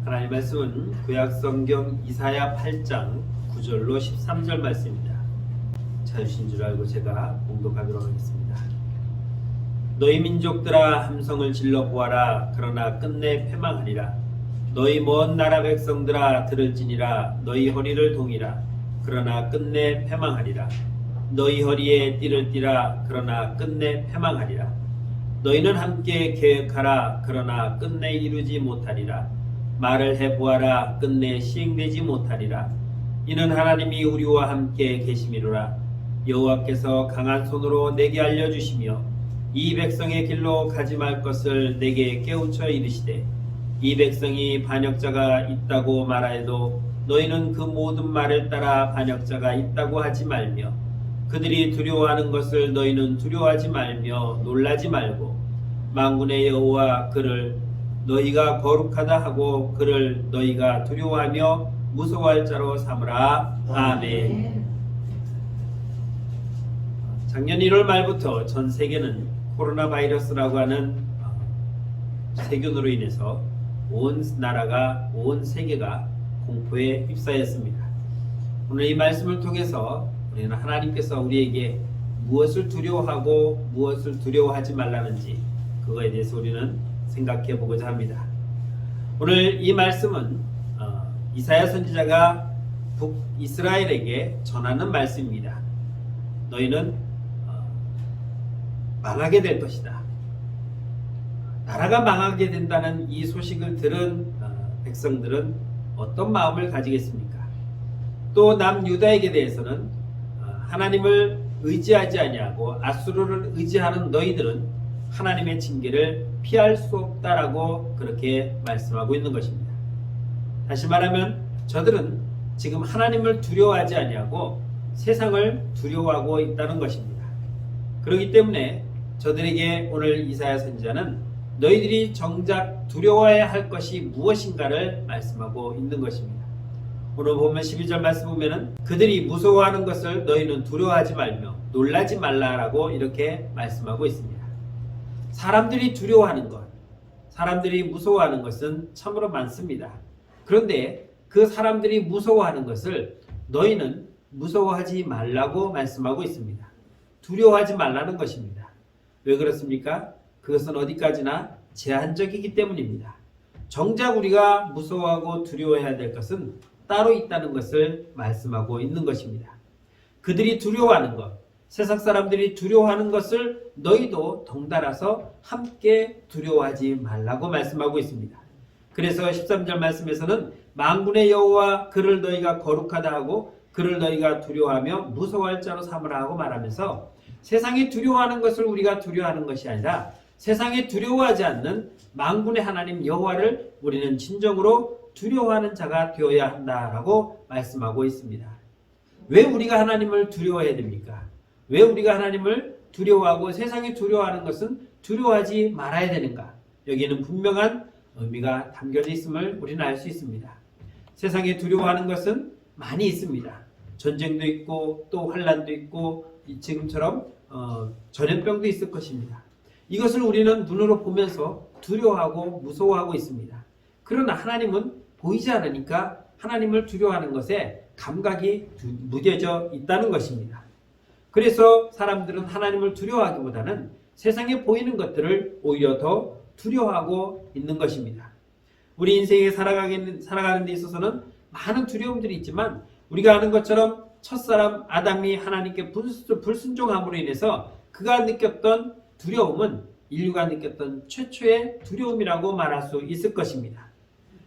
하나님의 말씀은 구약성경 이사야 8장 9절로 13절 말씀입니다. 찾으신 줄 알고 제가 봉독하도록 하겠습니다. 너희 민족들아 함성을 질러 보아라. 그러나 끝내 패망하리라. 너희 먼 나라 백성들아 들을지니라. 너희 허리를 동이라. 그러나 끝내 패망하리라. 너희 허리에 띠를 띠라. 그러나 끝내 패망하리라. 너희는 함께 계획하라. 그러나 끝내 이루지 못하리라. 말을 해보아라. 끝내 시행되지 못하리라. 이는 하나님이 우리와 함께 계심이로라. 여호와께서 강한 손으로 내게 알려주시며 이 백성의 길로 가지 말 것을 내게 깨우쳐 이르시되, 이 백성이 반역자가 있다고 말하여도 너희는 그 모든 말을 따라 반역자가 있다고 하지 말며, 그들이 두려워하는 것을 너희는 두려워하지 말며 놀라지 말고, 만군의 여호와 그를 너희가 거룩하다 하고 그를 너희가 두려워하며 무서워할 자로 삼으라. 아멘. 작년 1월 말부터 전 세계는 코로나 바이러스라고 하는 세균으로 인해서 온 나라가, 온 세계가 공포에 휩싸였습니다. 오늘 이 말씀을 통해서 우리는 하나님께서 우리에게 무엇을 두려워하고 무엇을 두려워하지 말라는지 그거에 대해서 우리는 생각해 보고자 합니다. 오늘 이 말씀은 이사야 선지자가 북이스라엘에게 전하는 말씀입니다. 너희는 망하게 될 것이다. 나라가 망하게 된다는 이 소식을 들은 백성들은 어떤 마음을 가지겠습니까? 또 남유다에게 대해서는 하나님을 의지하지 아니하고 아수르를 의지하는 너희들은 하나님의 징계를 피할 수 없다라고 그렇게 말씀하고 있는 것입니다. 다시 말하면 저들은 지금 하나님을 두려워하지 아니하고 세상을 두려워하고 있다는 것입니다. 그렇기 때문에 저들에게 오늘 이사야 선지자는 너희들이 정작 두려워해야 할 것이 무엇인가를 말씀하고 있는 것입니다. 오늘 보면 12절 말씀 보면은 그들이 무서워하는 것을 너희는 두려워하지 말며 놀라지 말라라고 이렇게 말씀하고 있습니다. 사람들이 두려워하는 것, 사람들이 무서워하는 것은 참으로 많습니다. 그런데 그 사람들이 무서워하는 것을 너희는 무서워하지 말라고 말씀하고 있습니다. 두려워하지 말라는 것입니다. 왜 그렇습니까? 그것은 어디까지나 제한적이기 때문입니다. 정작 우리가 무서워하고 두려워해야 될 것은 따로 있다는 것을 말씀하고 있는 것입니다. 그들이 두려워하는 것, 세상 사람들이 두려워하는 것을 너희도 덩달아서 함께 두려워하지 말라고 말씀하고 있습니다. 그래서 13절 말씀에서는 만군의 여호와 그를 너희가 거룩하다 하고 그를 너희가 두려워하며 무서워할 자로 삼으라 하고 말하면서 세상이 두려워하는 것을 우리가 두려워하는 것이 아니라 세상에 두려워하지 않는 만군의 하나님 여호와를 우리는 진정으로 두려워하는 자가 되어야 한다라고 말씀하고 있습니다. 왜 우리가 하나님을 두려워해야 됩니까? 왜 우리가 하나님을 두려워하고 세상이 두려워하는 것은 두려워하지 말아야 되는가? 여기에는 분명한 의미가 담겨져 있음을 우리는 알 수 있습니다. 세상에 두려워하는 것은 많이 있습니다. 전쟁도 있고 또 환난도 있고 지금처럼 전염병도 있을 것입니다. 이것을 우리는 눈으로 보면서 두려워하고 무서워하고 있습니다. 그러나 하나님은 보이지 않으니까 하나님을 두려워하는 것에 감각이 무뎌져 있다는 것입니다. 그래서 사람들은 하나님을 두려워하기보다는 세상에 보이는 것들을 오히려 더 두려워하고 있는 것입니다. 우리 인생에 살아가는 데 있어서는 많은 두려움들이 있지만 우리가 아는 것처럼 첫사람 아담이 하나님께 불순종함으로 인해서 그가 느꼈던 두려움은 인류가 느꼈던 최초의 두려움이라고 말할 수 있을 것입니다.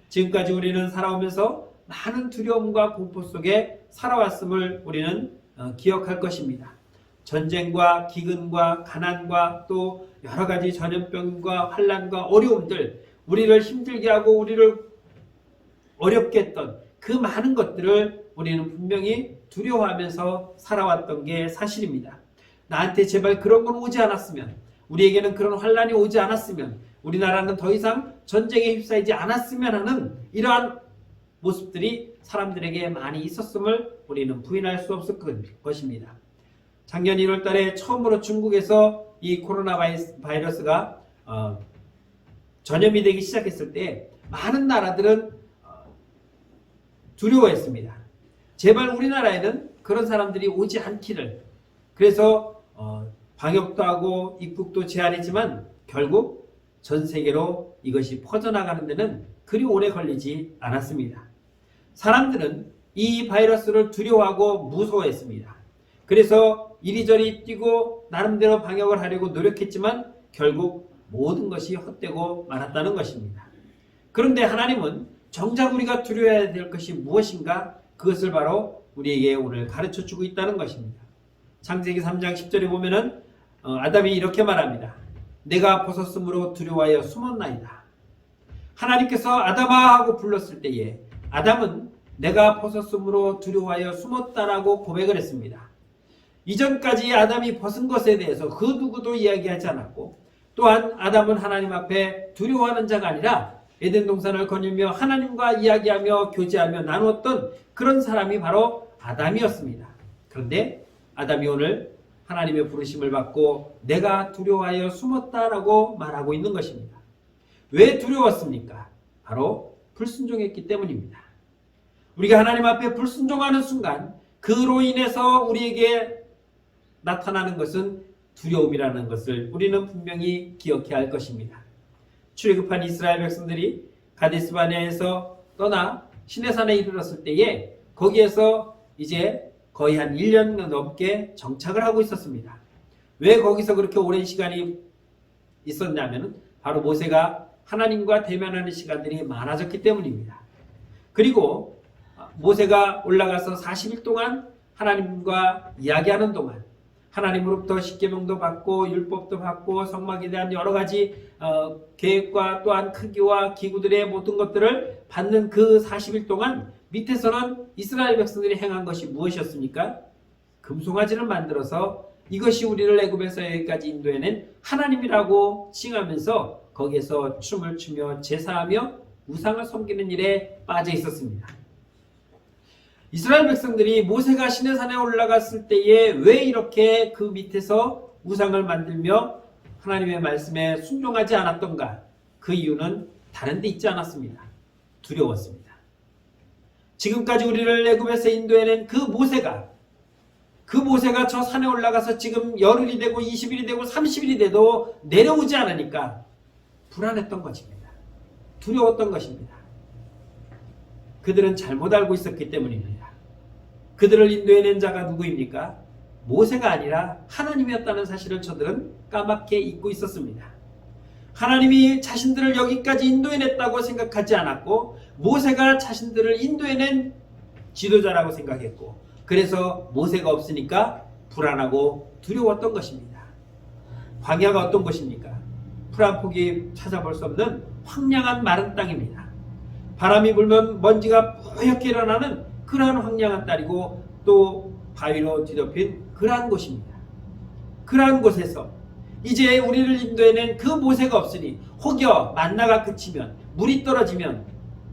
지금까지 우리는 살아오면서 많은 두려움과 공포 속에 살아왔음을 우리는 기억할 것입니다. 전쟁과 기근과 가난과 또 여러 가지 전염병과 환난과 어려움들, 우리를 힘들게 하고 우리를 어렵게 했던 그 많은 것들을 우리는 분명히 두려워하면서 살아왔던 게 사실입니다. 나한테 제발 그런 건 오지 않았으면, 우리에게는 그런 환난이 오지 않았으면, 우리나라는 더 이상 전쟁에 휩싸이지 않았으면 하는 이러한 모습들이 사람들에게 많이 있었음을 우리는 부인할 수 없을 것입니다. 작년 1월 달에 처음으로 중국에서 이 코로나 바이러스가 전염이 되기 시작했을 때 많은 나라들은 두려워했습니다. 제발 우리나라에는 그런 사람들이 오지 않기를. 그래서 방역도 하고 입국도 제한했지만 결국 전 세계로 이것이 퍼져나가는 데는 그리 오래 걸리지 않았습니다. 사람들은 이 바이러스를 두려워하고 무서워했습니다. 그래서 이리저리 뛰고 나름대로 방역을 하려고 노력했지만 결국 모든 것이 헛되고 말았다는 것입니다. 그런데 하나님은 정작 우리가 두려워해야 될 것이 무엇인가? 그것을 바로 우리에게 오늘 가르쳐주고 있다는 것입니다. 창세기 3장 10절에 보면은 아담이 이렇게 말합니다. 내가 벗었으므로 두려워하여 숨었나이다. 하나님께서 아담아 하고 불렀을 때에 아담은 내가 벗었으므로 두려워하여 숨었다라고 고백을 했습니다. 이전까지 아담이 벗은 것에 대해서 그 누구도 이야기하지 않았고, 또한 아담은 하나님 앞에 두려워하는 자가 아니라 에덴 동산을 거닐며 하나님과 이야기하며 교제하며 나누었던 그런 사람이 바로 아담이었습니다. 그런데 아담이 오늘 하나님의 부르심을 받고 내가 두려워하여 숨었다라고 말하고 있는 것입니다. 왜 두려웠습니까? 바로 불순종했기 때문입니다. 우리가 하나님 앞에 불순종하는 순간 그로 인해서 우리에게 나타나는 것은 두려움이라는 것을 우리는 분명히 기억해야 할 것입니다. 출애굽한 이스라엘 백성들이 가데스바네에서 떠나 시내산에 이르렀을 때에 거기에서 이제 거의 한 1년 넘게 정착을 하고 있었습니다. 왜 거기서 그렇게 오랜 시간이 있었냐면 바로 모세가 하나님과 대면하는 시간들이 많아졌기 때문입니다. 그리고 모세가 올라가서 40일 동안 하나님과 이야기하는 동안 하나님으로부터 십계명도 받고 율법도 받고 성막에 대한 여러 가지 계획과 또한 크기와 기구들의 모든 것들을 받는 그 40일 동안 밑에서는 이스라엘 백성들이 행한 것이 무엇이었습니까? 금송아지를 만들어서 이것이 우리를 애굽에서 여기까지 인도해낸 하나님이라고 칭하면서 거기에서 춤을 추며 제사하며 우상을 섬기는 일에 빠져 있었습니다. 이스라엘 백성들이 모세가 시내산에 올라갔을 때에 왜 이렇게 그 밑에서 우상을 만들며 하나님의 말씀에 순종하지 않았던가? 그 이유는 다른 데 있지 않았습니다. 두려웠습니다. 지금까지 우리를 애굽에서 인도해낸 그 모세가 저 산에 올라가서 지금 열흘이 되고 20일이 되고 30일이 돼도 내려오지 않으니까 불안했던 것입니다. 두려웠던 것입니다. 그들은 잘못 알고 있었기 때문입니다. 그들을 인도해낸 자가 누구입니까? 모세가 아니라 하나님이었다는 사실을 저들은 까맣게 잊고 있었습니다. 하나님이 자신들을 여기까지 인도해냈다고 생각하지 않았고 모세가 자신들을 인도해낸 지도자라고 생각했고 그래서 모세가 없으니까 불안하고 두려웠던 것입니다. 광야가 어떤 곳입니까? 풀 한 폭이 찾아볼 수 없는 황량한 마른 땅입니다. 바람이 불면 먼지가 뿌옇게 일어나는 그러한 황량한 땅이고 또 바위로 뒤덮인 그러한 곳입니다. 그러한 곳에서 이제 우리를 인도해낸 그 모세가 없으니 혹여 만나가 그치면 물이 떨어지면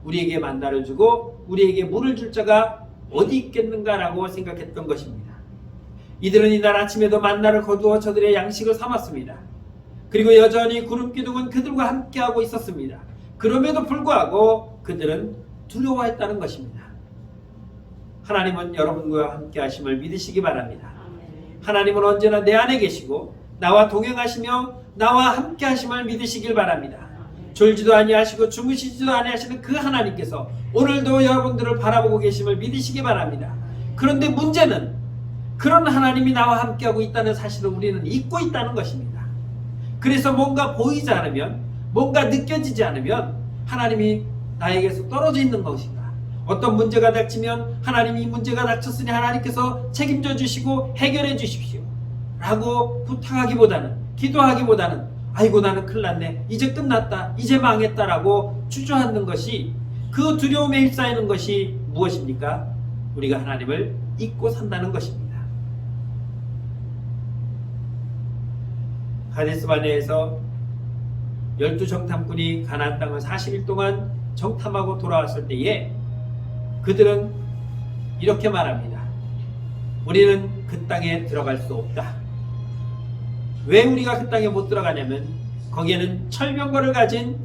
우리에게 만나를 주고 우리에게 물을 줄 자가 어디 있겠는가라고 생각했던 것입니다. 이들은 이날 아침에도 만나를 거두어 저들의 양식을 삼았습니다. 그리고 여전히 구름 기둥은 그들과 함께하고 있었습니다. 그럼에도 불구하고 그들은 두려워했다는 것입니다. 하나님은 여러분과 함께 하심을 믿으시기 바랍니다. 하나님은 언제나 내 안에 계시고 나와 동행하시며 나와 함께 하심을 믿으시길 바랍니다. 졸지도 아니하시고 주무시지도 아니하시는 그 하나님께서 오늘도 여러분들을 바라보고 계심을 믿으시기 바랍니다. 그런데 문제는 그런 하나님이 나와 함께하고 있다는 사실을 우리는 잊고 있다는 것입니다. 그래서 뭔가 보이지 않으면 뭔가 느껴지지 않으면 하나님이 나에게서 떨어져 있는 것인가? 어떤 문제가 닥치면 하나님이 이 문제가 닥쳤으니 하나님께서 책임져 주시고 해결해 주십시오 라고 부탁하기보다는 기도하기보다는 아이고 나는 큰일 났네 이제 끝났다 이제 망했다 라고 주저앉는 것이 그 두려움에 휩싸이는 것이 무엇입니까? 우리가 하나님을 잊고 산다는 것입니다. 가데스바네에서 12정탐꾼이 가나안 땅을 40일 동안 정탐하고 돌아왔을 때에 그들은 이렇게 말합니다. 우리는 그 땅에 들어갈 수 없다. 왜 우리가 그 땅에 못 들어가냐면 거기에는 철병거를 가진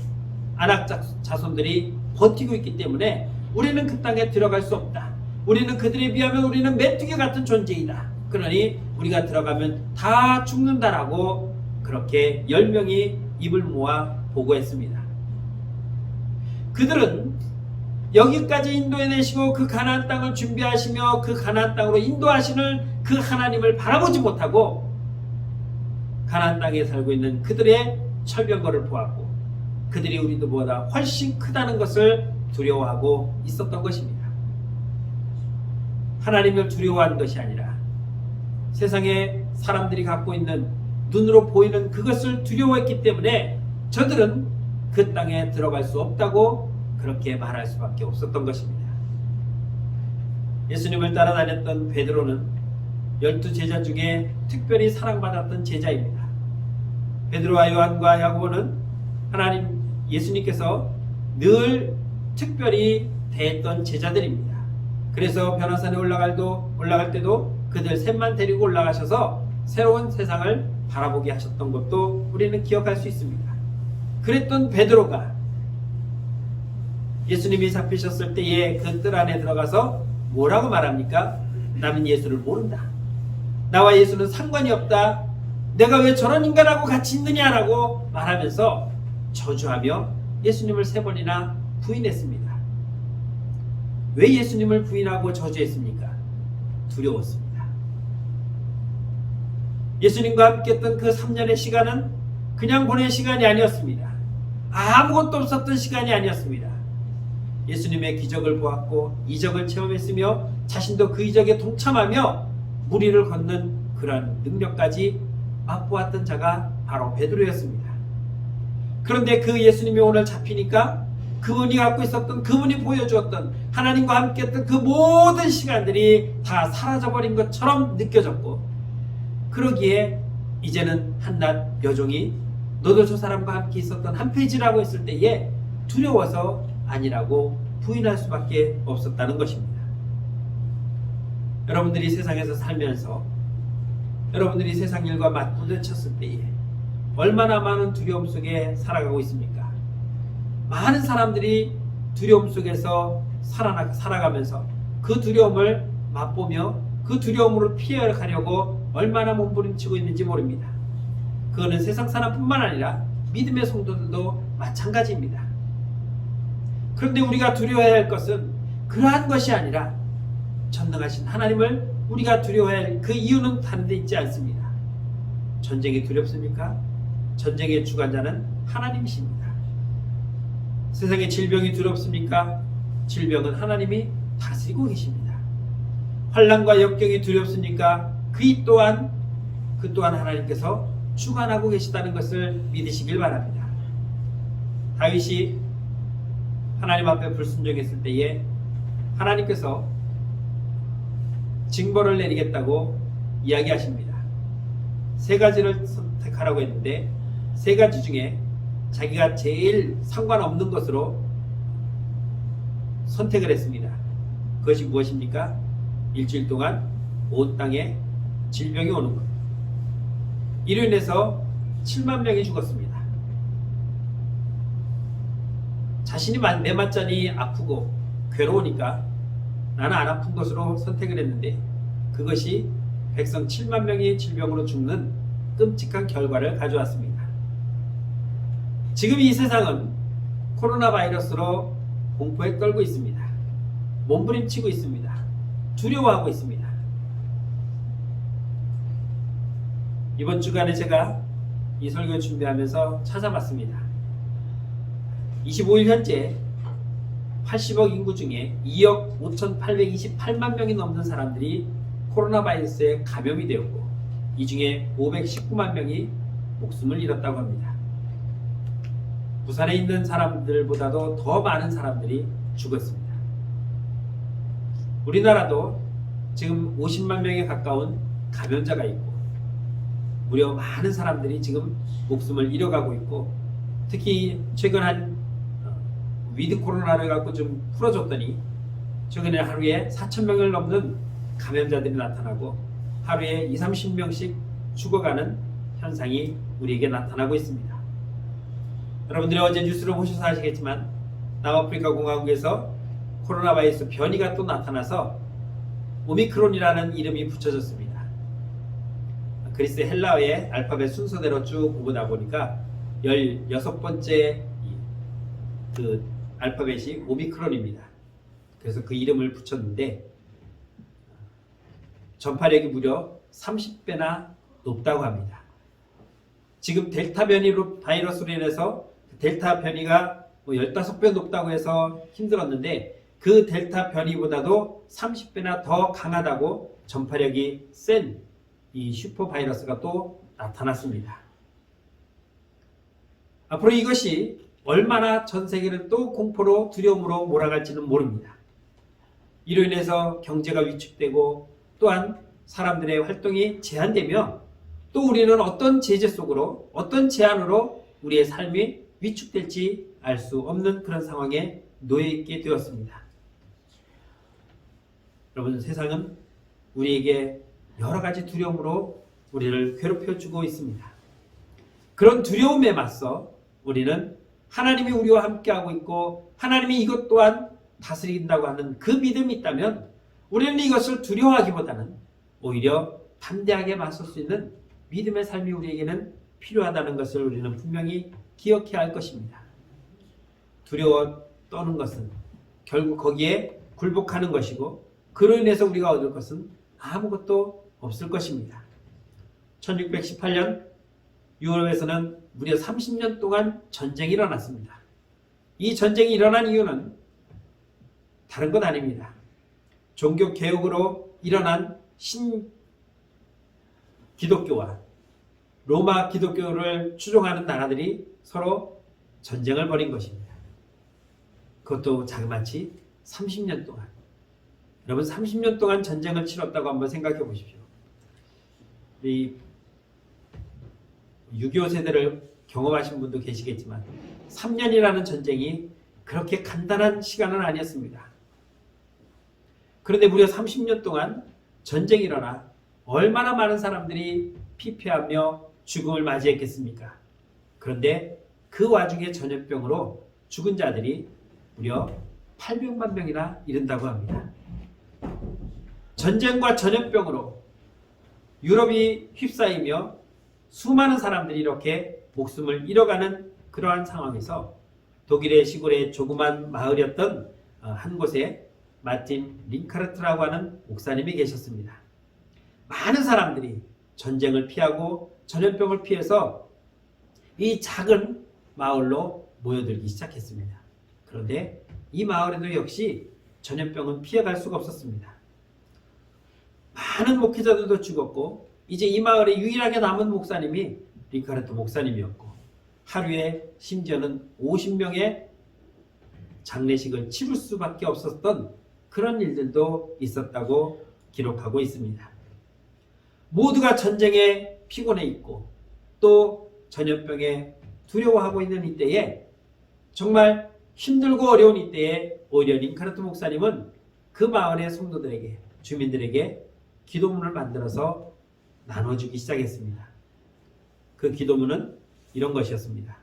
아낙 자손들이 버티고 있기 때문에 우리는 그 땅에 들어갈 수 없다. 우리는 그들에 비하면 우리는 메뚜기 같은 존재이다. 그러니 우리가 들어가면 다 죽는다라고 그렇게 10명이 입을 모아 보고했습니다. 그들은 여기까지 인도해 내시고 그 가나안 땅을 준비하시며 그 가나안 땅으로 인도하시는 그 하나님을 바라보지 못하고 가나안 땅에 살고 있는 그들의 철병거를 보았고 그들이 우리들보다 훨씬 크다는 것을 두려워하고 있었던 것입니다. 하나님을 두려워하는 것이 아니라 세상에 사람들이 갖고 있는 눈으로 보이는 그것을 두려워했기 때문에 저들은 그 땅에 들어갈 수 없다고 그렇게 말할 수밖에 없었던 것입니다. 예수님을 따라다녔던 베드로는 12제자 중에 특별히 사랑받았던 제자입니다. 베드로와 요한과 야고보는 하나님 예수님께서 늘 특별히 대했던 제자들입니다. 그래서 변화산에 올라갈 때도 그들 셋만 데리고 올라가셔서 새로운 세상을 바라보게 하셨던 것도 우리는 기억할 수 있습니다. 그랬던 베드로가 예수님이 잡히셨을 때에 그 뜰 안에 들어가서 뭐라고 말합니까? 나는 예수를 모른다. 나와 예수는 상관이 없다. 내가 왜 저런 인간하고 같이 있느냐라고 말하면서 저주하며 예수님을 3번이나 부인했습니다. 왜 예수님을 부인하고 저주했습니까? 두려웠습니다. 예수님과 함께 했던 그 3년의 시간은 그냥 보낸 시간이 아니었습니다. 아무것도 없었던 시간이 아니었습니다. 예수님의 기적을 보았고 이적을 체험했으며 자신도 그 이적에 동참하며 무리를 걷는 그런 능력까지 맛보았던 자가 바로 베드로였습니다. 그런데 그 예수님이 오늘 잡히니까 그분이 갖고 있었던, 그분이 보여주었던 하나님과 함께 했던 그 모든 시간들이 다 사라져버린 것처럼 느껴졌고, 그러기에 이제는 한낱 여종이 너도 저 사람과 함께 있었던 한 페이지라고 했을 때에 두려워서 아니라고 부인할 수밖에 없었다는 것입니다. 여러분들이 세상에서 살면서 여러분들이 세상 일과 맞부딪혔을 때에 얼마나 많은 두려움 속에 살아가고 있습니까? 많은 사람들이 두려움 속에서 살아가면서 그 두려움을 맛보며 그 두려움으로 피해가려고 얼마나 몸부림치고 있는지 모릅니다. 그거는 세상 사람뿐만 아니라 믿음의 성도들도 마찬가지입니다. 그런데 우리가 두려워해야 할 것은 그러한 것이 아니라 전능하신 하나님을 우리가 두려워해야 할 그 이유는 다른 데 있지 않습니다. 전쟁이 두렵습니까? 전쟁의 주관자는 하나님이십니다. 세상의 질병이 두렵습니까? 질병은 하나님이 다스리고 계십니다. 환난과 역경이 두렵습니까? 그 또한 하나님께서 주관하고 계시다는 것을 믿으시길 바랍니다. 다윗이 하나님 앞에 불순종했을 때에 하나님께서 징벌을 내리겠다고 이야기하십니다. 3가지를 선택하라고 했는데 3가지 중에 자기가 제일 상관없는 것으로 선택을 했습니다. 그것이 무엇입니까? 일주일 동안 온 땅에 질병이 오는 것. 이로 인해서 7만 명이 죽었습니다. 자신이 내맞자니 아프고 괴로우니까 나는 안 아픈 것으로 선택을 했는데 그것이 백성 7만 명이 질병으로 죽는 끔찍한 결과를 가져왔습니다. 지금 이 세상은 코로나 바이러스로 공포에 떨고 있습니다. 몸부림치고 있습니다. 두려워하고 있습니다. 이번 주간에 제가 이 설교 준비하면서 찾아봤습니다. 25일 현재 80억 인구 중에 2억 5,828만 명이 넘는 사람들이 코로나 바이러스에 감염이 되었고 이 중에 519만 명이 목숨을 잃었다고 합니다. 부산에 있는 사람들보다도 더 많은 사람들이 죽었습니다. 우리나라도 지금 50만 명에 가까운 감염자가 있고 무려 많은 사람들이 지금 목숨을 잃어가고 있고 특히 최근 한 위드 코로나를 갖고 좀 풀어줬더니 최근에 하루에 4,000명을 넘는 감염자들이 나타나고 하루에 20-30명씩 죽어가는 현상이 우리에게 나타나고 있습니다. 여러분들이 어제 뉴스를 보셔서 아시겠지만 남아프리카 공화국에서 코로나 바이러스 변이가 또 나타나서 오미크론이라는 이름이 붙여졌습니다. 그리스 헬라어의 알파벳 순서대로 쭉 보다 보니까 16번째 그 알파벳이 오미크론입니다. 그래서 그 이름을 붙였는데 전파력이 무려 30배나 높다고 합니다. 지금 델타 변이 바이러스로 인해서 델타 변이가 15배 높다고 해서 힘들었는데 그 델타 변이보다도 30배나 더 강하다고 전파력이 센 이 슈퍼 바이러스가 또 나타났습니다. 앞으로 이것이 얼마나 전 세계를 또 공포로 두려움으로 몰아갈지는 모릅니다. 이로 인해서 경제가 위축되고 또한 사람들의 활동이 제한되며 또 우리는 어떤 제재 속으로 어떤 제한으로 우리의 삶이 위축될지 알 수 없는 그런 상황에 놓여 있게 되었습니다. 여러분, 세상은 우리에게 여러 가지 두려움으로 우리를 괴롭혀주고 있습니다. 그런 두려움에 맞서 우리는 하나님이 우리와 함께하고 있고 하나님이 이것 또한 다스린다고 하는 그 믿음이 있다면 우리는 이것을 두려워하기보다는 오히려 담대하게 맞설 수 있는 믿음의 삶이 우리에게는 필요하다는 것을 우리는 분명히 기억해야 할 것입니다. 두려워 떠는 것은 결국 거기에 굴복하는 것이고 그로 인해서 우리가 얻을 것은 아무것도 없을 것입니다. 1618년 유럽에서는 무려 30년 동안 전쟁이 일어났습니다. 이 전쟁이 일어난 이유는 다른 것 아닙니다. 종교 개혁으로 일어난 기독교와 로마 기독교를 추종하는 나라들이 서로 전쟁을 벌인 것입니다. 그것도 자그마치 30년 동안. 여러분, 30년 동안 전쟁을 치렀다고 한번 생각해 보십시오. 이 6.25 세대를 경험하신 분도 계시겠지만 3년이라는 전쟁이 그렇게 간단한 시간은 아니었습니다. 그런데 무려 30년 동안 전쟁이 일어나 얼마나 많은 사람들이 피폐하며 죽음을 맞이했겠습니까? 그런데 그 와중에 전염병으로 죽은 자들이 무려 800만 명이나 이른다고 합니다. 전쟁과 전염병으로 유럽이 휩싸이며 수많은 사람들이 이렇게 목숨을 잃어가는 그러한 상황에서 독일의 시골의 조그만 마을이었던 한 곳에 마틴 링카르트라고 하는 목사님이 계셨습니다. 많은 사람들이 전쟁을 피하고 전염병을 피해서 이 작은 마을로 모여들기 시작했습니다. 그런데 이 마을에도 역시 전염병은 피해갈 수가 없었습니다. 많은 목회자들도 죽었고 이제 이 마을에 유일하게 남은 목사님이 링카르트 목사님이었고 하루에 심지어는 50명의 장례식을 치를 수밖에 없었던 그런 일들도 있었다고 기록하고 있습니다. 모두가 전쟁에 피곤해 있고 또 전염병에 두려워하고 있는 이때에 정말 힘들고 어려운 이때에 오히려 링카르트 목사님은 그 마을의 성도들에게 주민들에게 기도문을 만들어서 나눠주기 시작했습니다. 그 기도문은 이런 것이었습니다.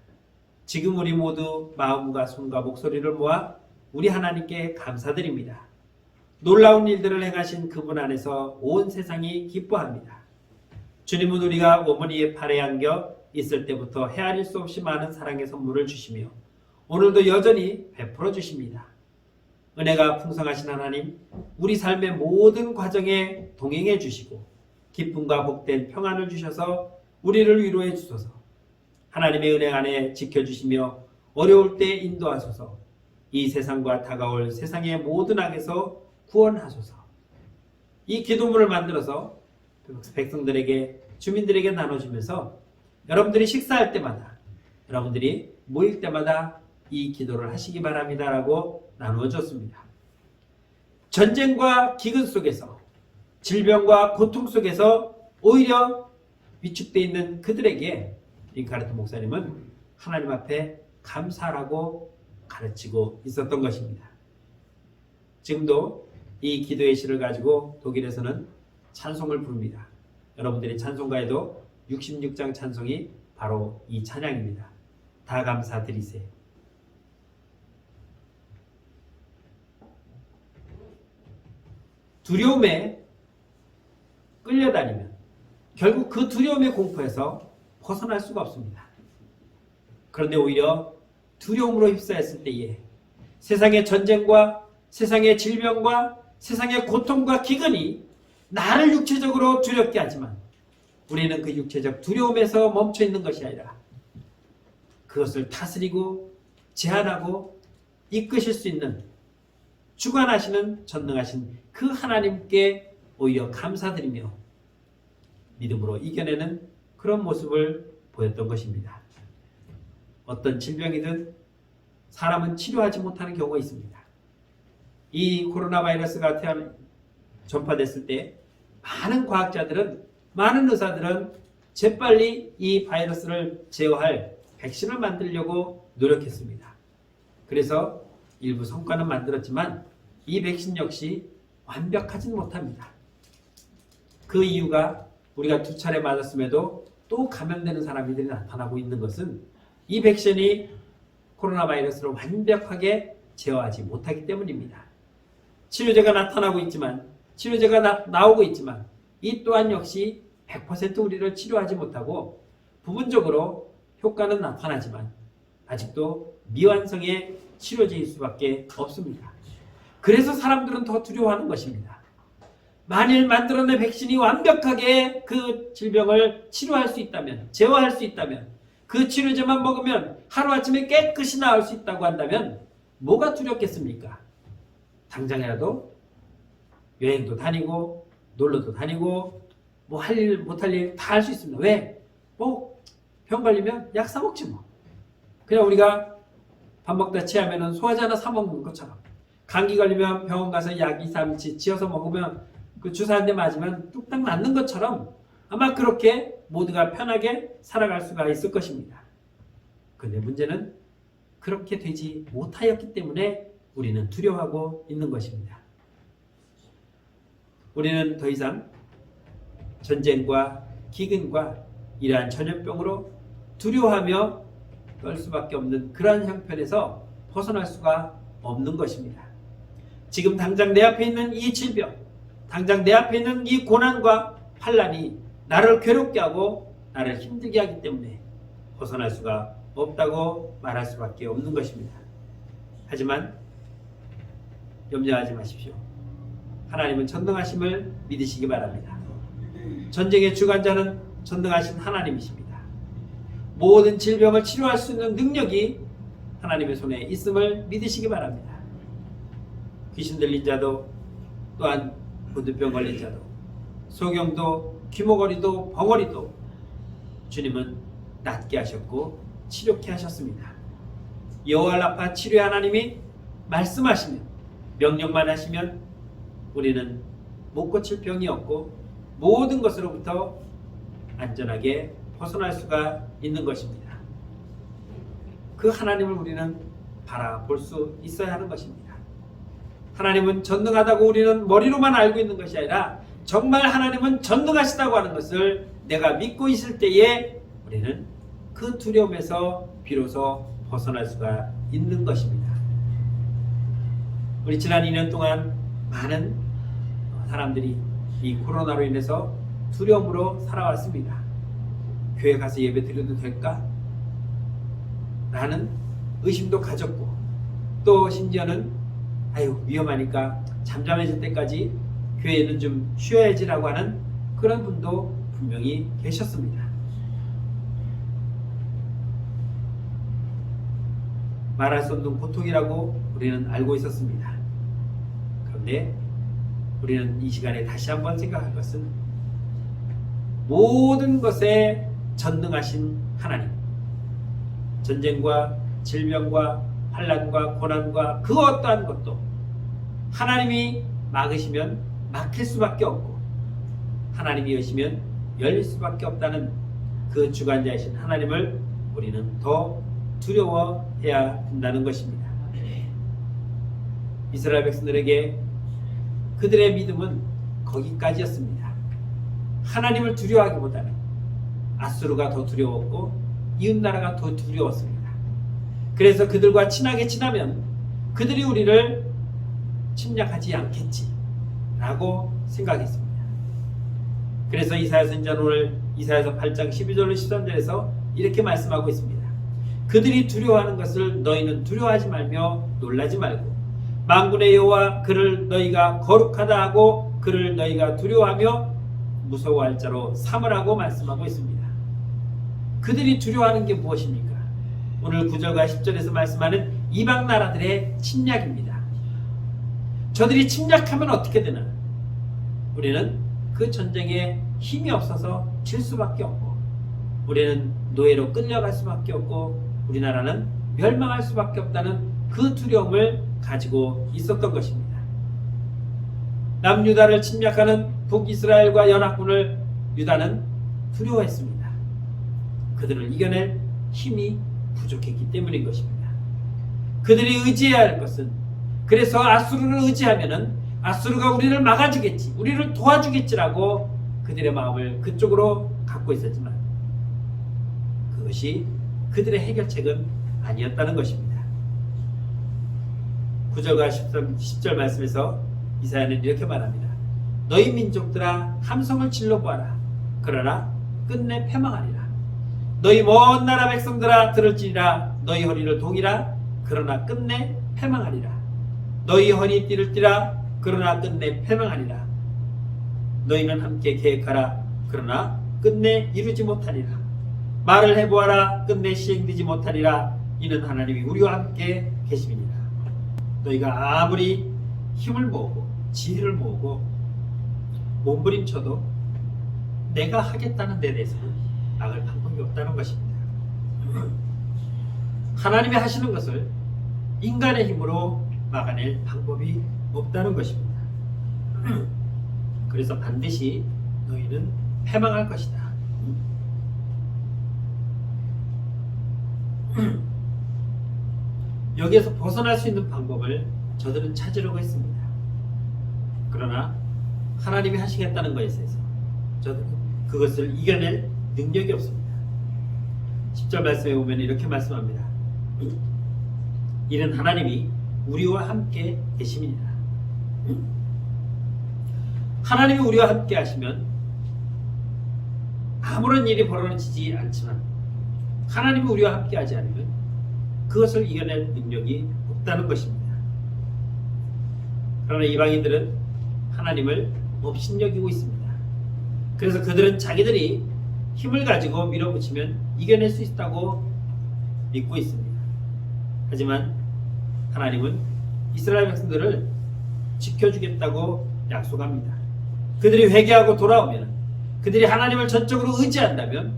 지금 우리 모두 마음과 손과 목소리를 모아 우리 하나님께 감사드립니다. 놀라운 일들을 행하신 그분 안에서 온 세상이 기뻐합니다. 주님은 우리가 어머니의 팔에 안겨 있을 때부터 헤아릴 수 없이 많은 사랑의 선물을 주시며 오늘도 여전히 베풀어 주십니다. 은혜가 풍성하신 하나님, 우리 삶의 모든 과정에 동행해 주시고 기쁨과 복된 평안을 주셔서 우리를 위로해 주소서. 하나님의 은혜 안에 지켜주시며 어려울 때 인도하소서. 이 세상과 다가올 세상의 모든 악에서 구원하소서. 이 기도문을 만들어서 백성들에게 주민들에게 나눠주면서 여러분들이 식사할 때마다 여러분들이 모일 때마다 이 기도를 하시기 바랍니다 라고 나누어 줬습니다. 전쟁과 기근 속에서 질병과 고통 속에서 오히려 위축되어 있는 그들에게 링카르트 목사님은 하나님 앞에 감사라고 가르치고 있었던 것입니다. 지금도 이 기도의 시를 가지고 독일에서는 찬송을 부릅니다. 여러분들이 찬송가에도 66장 찬송이 바로 이 찬양입니다. 다 감사드리세. 두려움에 끌려다니면 결국 그 두려움의 공포에서 벗어날 수가 없습니다. 그런데 오히려 두려움으로 휩싸였을 때에 세상의 전쟁과 세상의 질병과 세상의 고통과 기근이 나를 육체적으로 두렵게 하지만 우리는 그 육체적 두려움에서 멈춰 있는 것이 아니라 그것을 다스리고 제한하고 이끄실 수 있는 주관하시는 전능하신 그 하나님께 오히려 감사드리며 믿음으로 이겨내는 그런 모습을 보였던 것입니다. 어떤 질병이든 사람은 치료하지 못하는 경우가 있습니다. 이 코로나 바이러스가 전파됐을 때 많은 과학자들은, 많은 의사들은 재빨리 이 바이러스를 제어할 백신을 만들려고 노력했습니다. 그래서 일부 성과는 만들었지만 이 백신 역시 완벽하진 못합니다. 그 이유가 우리가 2차례 맞았음에도 또 감염되는 사람들이 나타나고 있는 것은 이 백신이 코로나 바이러스를 완벽하게 제어하지 못하기 때문입니다. 치료제가 나타나고 있지만, 치료제가 나오고 있지만 이 또한 역시 100% 우리를 치료하지 못하고 부분적으로 효과는 나타나지만 아직도 미완성의 치료제일 수밖에 없습니다. 그래서 사람들은 더 두려워하는 것입니다. 만일 만들어낸 백신이 완벽하게 그 질병을 치료할 수 있다면, 제어할 수 있다면, 그 치료제만 먹으면 하루아침에 깨끗이 나을 수 있다고 한다면 뭐가 두렵겠습니까? 당장이라도 여행도 다니고 놀러도 다니고 뭐 할 일 못할 일 다 할 수 있습니다. 왜? 뭐 병 걸리면 약 사 먹지 뭐. 그냥 우리가 밥 먹다 취하면 소화제 하나 사 먹는 것처럼, 감기 걸리면 병원 가서 약 2, 3치 지어서 먹으면 그 주사 한 대 맞으면 뚝딱 낫는 것처럼 아마 그렇게 모두가 편하게 살아갈 수가 있을 것입니다. 그런데 문제는 그렇게 되지 못하였기 때문에 우리는 두려워하고 있는 것입니다. 우리는 더 이상 전쟁과 기근과 이러한 전염병으로 두려워하며 떨 수밖에 없는 그러한 형편에서 벗어날 수가 없는 것입니다. 지금 당장 내 앞에 있는 이 질병, 당장 내 앞에 있는 이 고난과 환난이 나를 괴롭게 하고 나를 힘들게 하기 때문에 벗어날 수가 없다고 말할 수밖에 없는 것입니다. 하지만 염려하지 마십시오. 하나님은 전능하심을 믿으시기 바랍니다. 전쟁의 주관자는 전능하신 하나님이십니다. 모든 질병을 치료할 수 있는 능력이 하나님의 손에 있음을 믿으시기 바랍니다. 귀신 들린 자도, 또한 부두병 걸린 자도, 소경도, 귀머거리도, 벙어리도 주님은 낫게 하셨고 치료케 하셨습니다. 여호와 라파 치료의 하나님이 말씀하시면, 명령만 하시면 우리는 못 고칠 병이 없고 모든 것으로부터 안전하게 벗어날 수가 있는 것입니다. 그 하나님을 우리는 바라볼 수 있어야 하는 것입니다. 하나님은 전능하다고 우리는 머리로만 알고 있는 것이 아니라 정말 하나님은 전능하시다고 하는 것을 내가 믿고 있을 때에 우리는 그 두려움에서 비로소 벗어날 수가 있는 것입니다. 우리 지난 2년 동안 많은 사람들이 이 코로나로 인해서 두려움으로 살아왔습니다. 교회 가서 예배 드려도 될까? 라는 의심도 가졌고, 또 심지어는 위험하니까 잠잠해질 때까지 교회는 좀 쉬어야지라고 하는 그런 분도 분명히 계셨습니다. 말할 수 없는 고통이라고 우리는 알고 있었습니다. 그런데 우리는 이 시간에 다시 한번 생각할 것은 모든 것에 전능하신 하나님, 전쟁과 질병과 환난과 고난과 그 어떠한 것도 하나님이 막으시면 막힐 수밖에 없고 하나님이 여시면 열릴 수밖에 없다는 그 주관자이신 하나님을 우리는 더 두려워해야 한다는 것입니다. 이스라엘 백성들에게 그들의 믿음은 거기까지였습니다. 하나님을 두려워하기보다는 아수르가 더 두려웠고 이웃나라가 더 두려웠습니다. 그래서 그들과 친하게 지나면 그들이 우리를 침략하지 않겠지 라고 생각했습니다. 그래서 이사야 선지자는 오늘 이사야서 8장 12절로 13절에서 이렇게 말씀하고 있습니다. 그들이 두려워하는 것을 너희는 두려워하지 말며 놀라지 말고 만군의 여호와 그를 너희가 거룩하다 하고 그를 너희가 두려워하며 무서워할 자로 삼으라고 말씀하고 있습니다. 그들이 두려워하는 게 무엇입니까? 오늘 9절과 10절에서 말씀하는 이방 나라들의 침략입니다. 저들이 침략하면 어떻게 되나? 우리는 그 전쟁에 힘이 없어서 질 수밖에 없고 우리는 노예로 끌려갈 수밖에 없고 우리나라는 멸망할 수밖에 없다는 그 두려움을 가지고 있었던 것입니다. 남유다를 침략하는 북이스라엘과 연합군을 유다는 두려워했습니다. 그들을 이겨낼 힘이 부족했기 때문인 것입니다. 그들이 의지해야 할 것은 그래서 아수르를 의지하면은 아수르가 우리를 막아주겠지, 우리를 도와주겠지라고 그들의 마음을 그쪽으로 갖고 있었지만 그것이 그들의 해결책은 아니었다는 것입니다. 9절과 10절 말씀에서 이사야는 이렇게 말합니다. 너희 민족들아 함성을 질러보아라. 그러나 끝내 패망하리라. 너희 먼 나라 백성들아 들을지니라. 너희 허리를 동이라. 그러나 끝내 패망하리라. 너희 허리 띠를 띠라. 그러나 끝내 패망하리라. 너희는 함께 계획하라. 그러나 끝내 이루지 못하리라. 말을 해보아라. 끝내 시행되지 못하리라. 이는 하나님이 우리와 함께 계심이니라. 너희가 아무리 힘을 모으고 지혜를 모으고 몸부림쳐도 내가 하겠다는 데 대해서는 막을 방법이 없다는 것입니다. 하나님이 하시는 것을 인간의 힘으로 막아낼 방법이 없다는 것입니다. 그래서 반드시 너희는 패망할 것이다. 여기에서 벗어날 수 있는 방법을 저들은 찾으려고 했습니다. 그러나 하나님이 하시겠다는 것에 있어서 저들은 그것을 이겨낼 능력이 없습니다. 10절 말씀에 보면 이렇게 말씀합니다. 이는 하나님이 우리와 함께 계심이니라. 하나님이 우리와 함께 하시면 아무런 일이 벌어지지 않지만 하나님이 우리와 함께 하지 않으면 그것을 이겨낼 능력이 없다는 것입니다. 그러나 이방인들은 하나님을 업신여기고 있습니다. 그래서 그들은 자기들이 힘을 가지고 밀어붙이면 이겨낼 수 있다고 믿고 있습니다. 하지만 하나님은 이스라엘 백성들을 지켜주겠다고 약속합니다. 그들이 회개하고 돌아오면, 그들이 하나님을 전적으로 의지한다면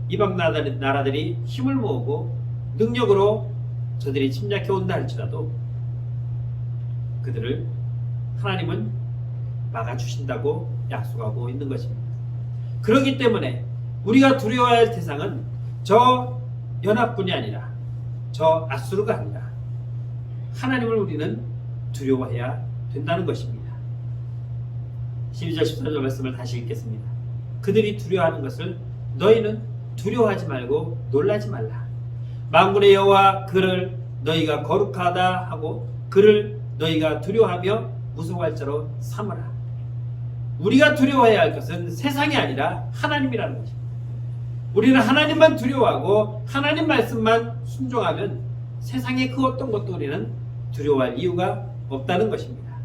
이방 나라들이 힘을 모으고 능력으로 저들이 침략해 온다 할지라도 그들을 하나님은 막아주신다고 약속하고 있는 것입니다. 그렇기 때문에 우리가 두려워해야 할 대상은 저 연합군이 아니라 저 아수르가 아니라 하나님을 우리는 두려워해야 된다는 것입니다. 12절 14절 말씀을 다시 읽겠습니다. 그들이 두려워하는 것을 너희는 두려워하지 말고 놀라지 말라. 만군의 여호와 그를 너희가 거룩하다 하고 그를 너희가 두려워하며 무서워할 자로 삼으라. 우리가 두려워해야 할 것은 세상이 아니라 하나님이라는 것입니다. 우리는 하나님만 두려워하고 하나님 말씀만 순종하면 세상의 그 어떤 것도 우리는 두려워할 이유가 없다는 것입니다.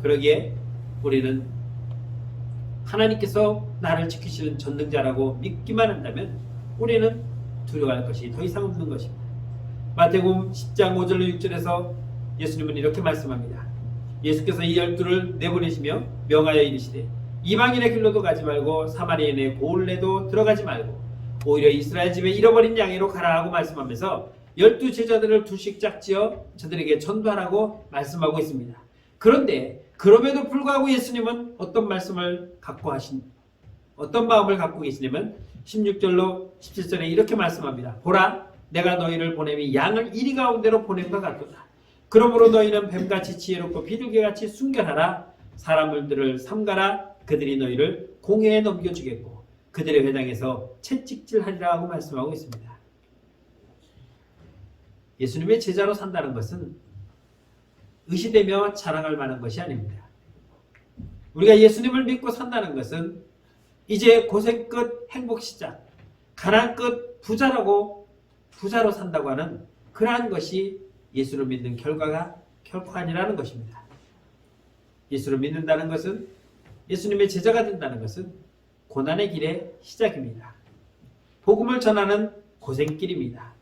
그러기에 우리는 하나님께서 나를 지키시는 전능자라고 믿기만 한다면 우리는 두려워할 것이 더 이상 없는 것입니다. 마태복음 10장 5절로 6절에서 예수님은 이렇게 말씀합니다. 예수께서 이 12를 내보내시며 명하여 이르시되 이방인의 길로도 가지 말고 사마리아인의 고을에도 들어가지 말고 오히려 이스라엘 집에 잃어버린 양으로 가라 하고 말씀하면서 12 제자들을 둘씩 짝지어 저들에게 전도하라고 말씀하고 있습니다. 그런데 그럼에도 불구하고 예수님은 어떤 마음을 갖고 계시냐면 16절로 17절에 이렇게 말씀합니다. 보라, 내가 너희를 보냄이 양을 이리 가운데로 보냄과 같도다. 그러므로 너희는 뱀같이 지혜롭고 비둘기같이 순결하라. 사람들을 삼가라. 그들이 너희를 공회에 넘겨주겠고 그들의 회당에서 채찍질하리라 하고 말씀하고 있습니다. 예수님의 제자로 산다는 것은 의시되며 자랑할 만한 것이 아닙니다. 우리가 예수님을 믿고 산다는 것은 이제 고생 끝 행복 시작, 가난 끝 부자로 산다고 하는 그러한 것이 예수를 믿는 결과가 결코 아니라는 것입니다. 예수를 믿는다는 것은, 예수님의 제자가 된다는 것은 고난의 길의 시작입니다. 복음을 전하는 고생길입니다.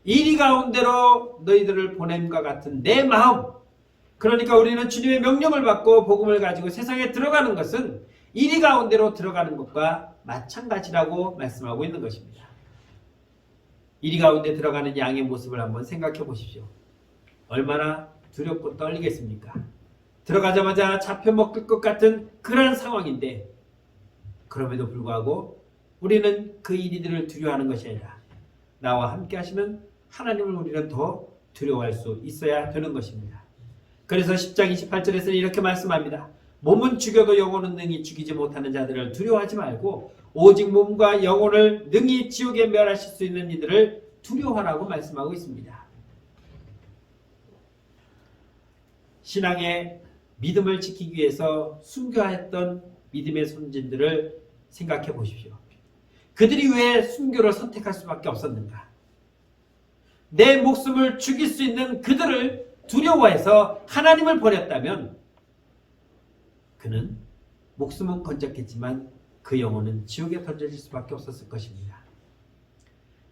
이리 가운데로 너희들을 보냄과 같은 내 마음, 그러니까 우리는 주님의 명령을 받고 복음을 가지고 세상에 들어가는 것은 이리 가운데로 들어가는 것과 마찬가지라고 말씀하고 있는 것입니다. 이리 가운데 들어가는 양의 모습을 한번 생각해 보십시오. 얼마나 두렵고 떨리겠습니까? 들어가자마자 잡혀먹을 것 같은 그러한 상황인데, 그럼에도 불구하고 우리는 그 이리들을 두려워하는 것이 아니라 나와 함께 하시는 하나님을 우리는 더 두려워할 수 있어야 되는 것입니다. 그래서 10장 28절에서는 이렇게 말씀합니다. 몸은 죽여도 영혼은 능히 죽이지 못하는 자들을 두려워하지 말고 오직 몸과 영혼을 능히 지옥에 멸하실 수 있는 이들을 두려워하라고 말씀하고 있습니다. 신앙의 믿음을 지키기 위해서 순교했던 믿음의 선진들을 생각해 보십시오. 그들이 왜 순교를 선택할 수밖에 없었는가? 내 목숨을 죽일 수 있는 그들을 두려워해서 하나님을 버렸다면 그는 목숨은 건졌겠지만 그 영혼은 지옥에 던져질 수밖에 없었을 것입니다.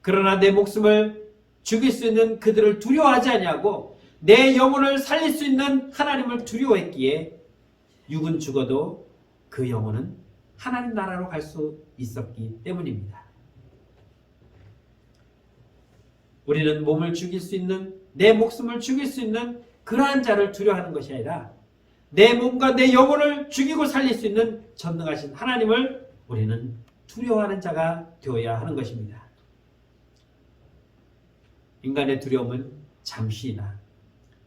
그러나 내 목숨을 죽일 수 있는 그들을 두려워하지 아니하고 내 영혼을 살릴 수 있는 하나님을 두려워했기에 육은 죽어도 그 영혼은 하나님 나라로 갈 수 있었기 때문입니다. 우리는 몸을 죽일 수 있는, 내 목숨을 죽일 수 있는 그러한 자를 두려워하는 것이 아니라 내 몸과 내 영혼을 죽이고 살릴 수 있는 전능하신 하나님을 우리는 두려워하는 자가 되어야 하는 것입니다. 인간의 두려움은 잠시나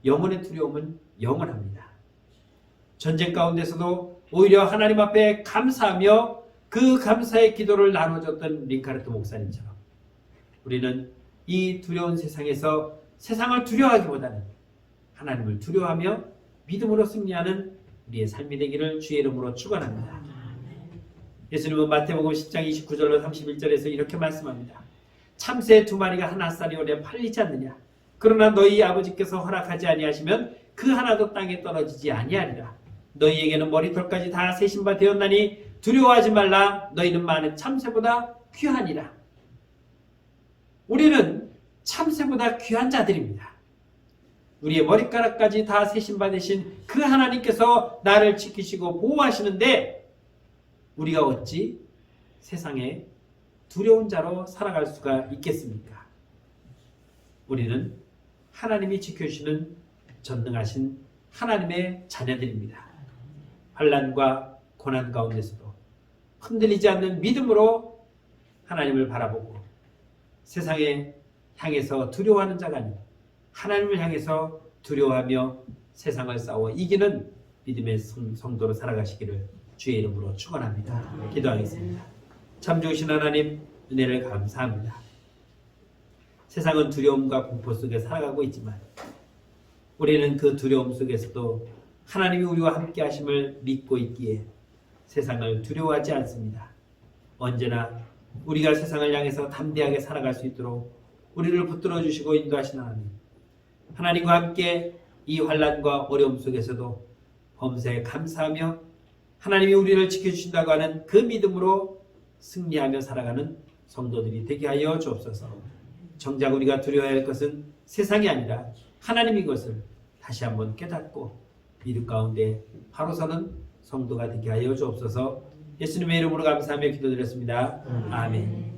영혼의 두려움은 영원합니다. 전쟁 가운데서도 오히려 하나님 앞에 감사하며 그 감사의 기도를 나눠줬던 링카르트 목사님처럼 우리는 이 두려운 세상에서 세상을 두려워하기보다는 하나님을 두려워하며 믿음으로 승리하는 우리의 삶이 되기를 주의 이름으로 축원합니다. 예수님은 마태복음 10장 29절로 31절에서 이렇게 말씀합니다. 참새 2마리가 한 앗살이 오래 팔리지 않느냐? 그러나 너희 아버지께서 허락하지 아니하시면 그 하나도 땅에 떨어지지 아니하리라. 너희에게는 머리털까지 다 세신 바 되었나니 두려워하지 말라. 너희는 많은 참새보다 귀하니라. 우리는 참새보다 귀한 자들입니다. 우리의 머리카락까지 다 세신 바 되신 그 하나님께서 나를 지키시고 보호하시는데 우리가 어찌 세상에 두려운 자로 살아갈 수가 있겠습니까? 우리는 하나님이 지켜주시는 전능하신 하나님의 자녀들입니다. 환난과 고난 가운데서도 흔들리지 않는 믿음으로 하나님을 바라보고 세상에 향해서 두려워하는 자가 아니고 하나님을 향해서 두려워하며 세상을 싸워 이기는 믿음의 성도로 살아가시기를 주의 이름으로 축원합니다. 기도하겠습니다. 참 좋으신 하나님, 은혜를 감사합니다. 세상은 두려움과 공포 속에 살아가고 있지만 우리는 그 두려움 속에서도 하나님이 우리와 함께 하심을 믿고 있기에 세상을 두려워하지 않습니다. 언제나 우리가 세상을 향해서 담대하게 살아갈 수 있도록 우리를 붙들어 주시고 인도하신 하나님, 하나님과 함께 이 환난과 어려움 속에서도 범사에 감사하며 하나님이 우리를 지켜주신다고 하는 그 믿음으로 승리하며 살아가는 성도들이 되게 하여 주옵소서. 정작 우리가 두려워해야 할 것은 세상이 아니라 하나님인 것을 다시 한번 깨닫고 믿음 가운데 바로 서는 성도가 되게 하여 주옵소서. 예수님의 이름으로 감사하며 기도드렸습니다. 아멘.